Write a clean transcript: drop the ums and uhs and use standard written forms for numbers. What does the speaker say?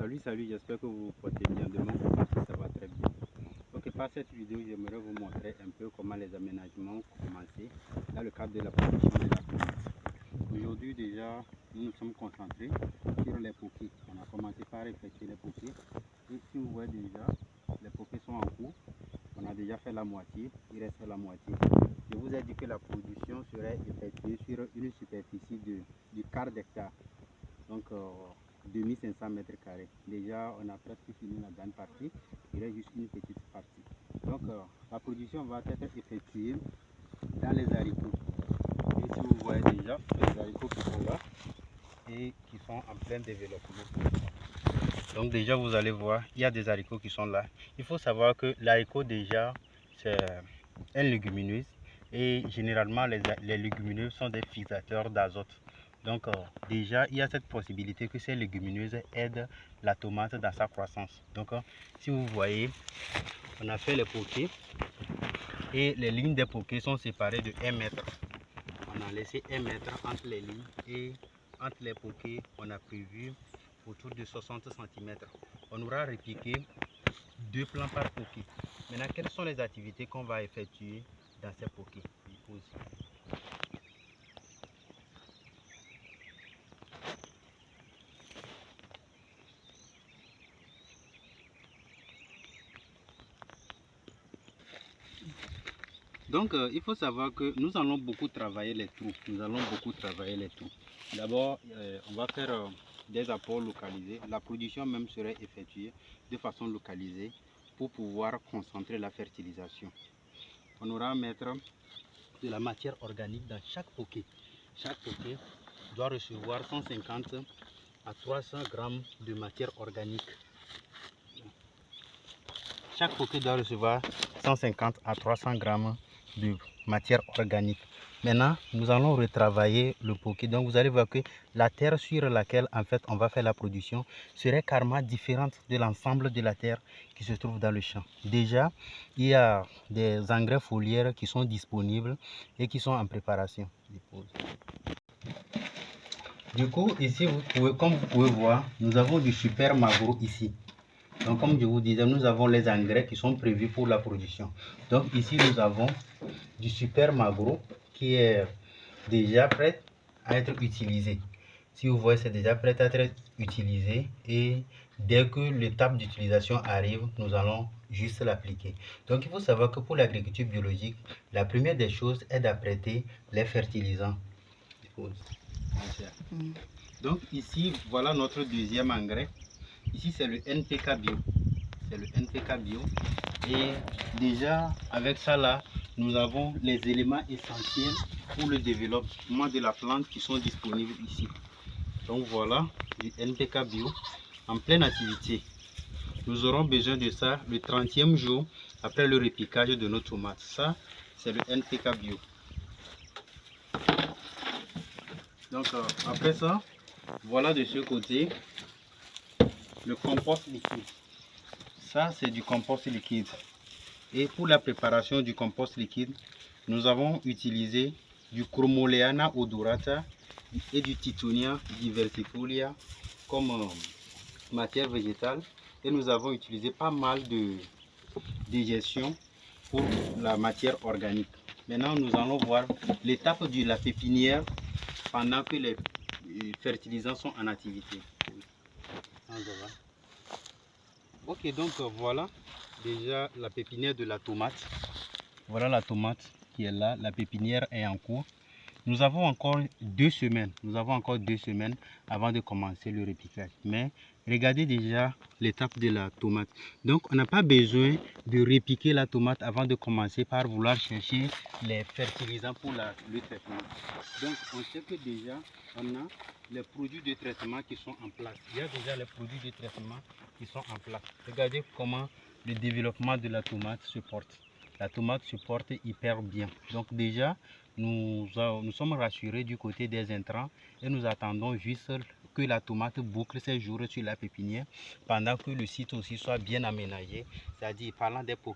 Salut, j'espère que vous vous portez bien. De mon côté, ça va très bien. Ok, par cette vidéo, j'aimerais vous montrer un peu comment les aménagements ont commencé dans le cadre de la production de la tomate. Aujourd'hui, déjà, nous nous sommes concentrés sur les pokés. On a commencé par effectuer les pokés. Et si vous voyez déjà, les pokés sont en cours. On a déjà fait la moitié, il reste la moitié. Je vous ai dit que la production serait effectuée sur une superficie du quart d'hectare. Donc, 2500 mètres carrés. Déjà, on a presque fini la grande partie. Il reste juste une petite partie. Donc, la production va être effectuée dans les haricots. Et si vous voyez déjà, les haricots qui sont là et qui sont en plein développement. Donc, déjà, vous allez voir, il y a des haricots qui sont là. Il faut savoir que l'haricot, déjà, c'est un légumineuse. Et généralement, les légumineuses sont des fixateurs d'azote. Donc déjà, il y a cette possibilité que ces légumineuses aident la tomate dans sa croissance. Donc si vous voyez, on a fait les pokés et les lignes des pokés sont séparées de 1 mètre. On a laissé 1 mètre entre les lignes et entre les pokés, on a prévu autour de 60 cm. On aura repiqué 2 plants par poké. Maintenant, quelles sont les activités qu'on va effectuer dans ces pokés? Donc, il faut savoir que nous allons beaucoup travailler les trous. D'abord, on va faire des apports localisés. La production même serait effectuée de façon localisée pour pouvoir concentrer la fertilisation. On aura à mettre de la matière organique dans chaque poké. Chaque poké doit recevoir 150 à 300 grammes de matière organique. Chaque poké doit recevoir 150 à 300 grammes de matière organique. Maintenant, nous allons retravailler le poké. Donc, vous allez voir que la terre sur laquelle en fait on va faire la production serait carrément différente de l'ensemble de la terre qui se trouve dans le champ. Déjà, il y a des engrais foliaires qui sont disponibles et qui sont en préparation. Du coup, ici, comme vous pouvez voir, nous avons du super magro ici. Donc, comme je vous disais, nous avons les engrais qui sont prévus pour la production. Donc, ici, nous avons du super magro qui est déjà prêt à être utilisé. Si vous voyez, c'est déjà prêt à être utilisé et dès que l'étape d'utilisation arrive, nous allons juste l'appliquer. Donc, il faut savoir que pour l'agriculture biologique, la première des choses est d'apprêter les fertilisants. Donc, ici, voilà notre deuxième engrais. Ici, c'est le NPK Bio. C'est le NPK Bio. Et déjà, avec ça là, nous avons les éléments essentiels pour le développement de la plante qui sont disponibles ici. Donc voilà, du NPK Bio en pleine activité. Nous aurons besoin de ça le 30e jour après le repiquage de nos tomates. Ça, c'est le NPK Bio. Donc après ça, voilà de ce côté le compost liquide. Ça, c'est du compost liquide. Et pour la préparation du compost liquide, nous avons utilisé du Chromoleana odorata et du Tithonia diversifolia comme matière végétale. Et nous avons utilisé pas mal de digestion pour la matière organique. Maintenant, nous allons voir l'étape de la pépinière pendant que les fertilisants sont en activité. Ok, donc voilà déjà la pépinière de la tomate. Voilà la tomate qui est là, la pépinière est en cours. Nous avons encore 2 semaines. Avant de commencer le repiquage. Mais regardez déjà l'étape de la tomate. Donc on n'a pas besoin de repiquer la tomate avant de commencer par vouloir chercher les fertilisants pour le traitement. Donc on sait que déjà on a les produits de traitement qui sont en place. Il y a déjà les produits de traitement qui sont en place. Regardez comment le développement de la tomate se porte. La tomate se porte hyper bien. Donc déjà, nous sommes rassurés du côté des intrants et nous attendons juste que la tomate boucle ses jours sur la pépinière pendant que le site aussi soit bien aménagé. C'est-à-dire, parlant des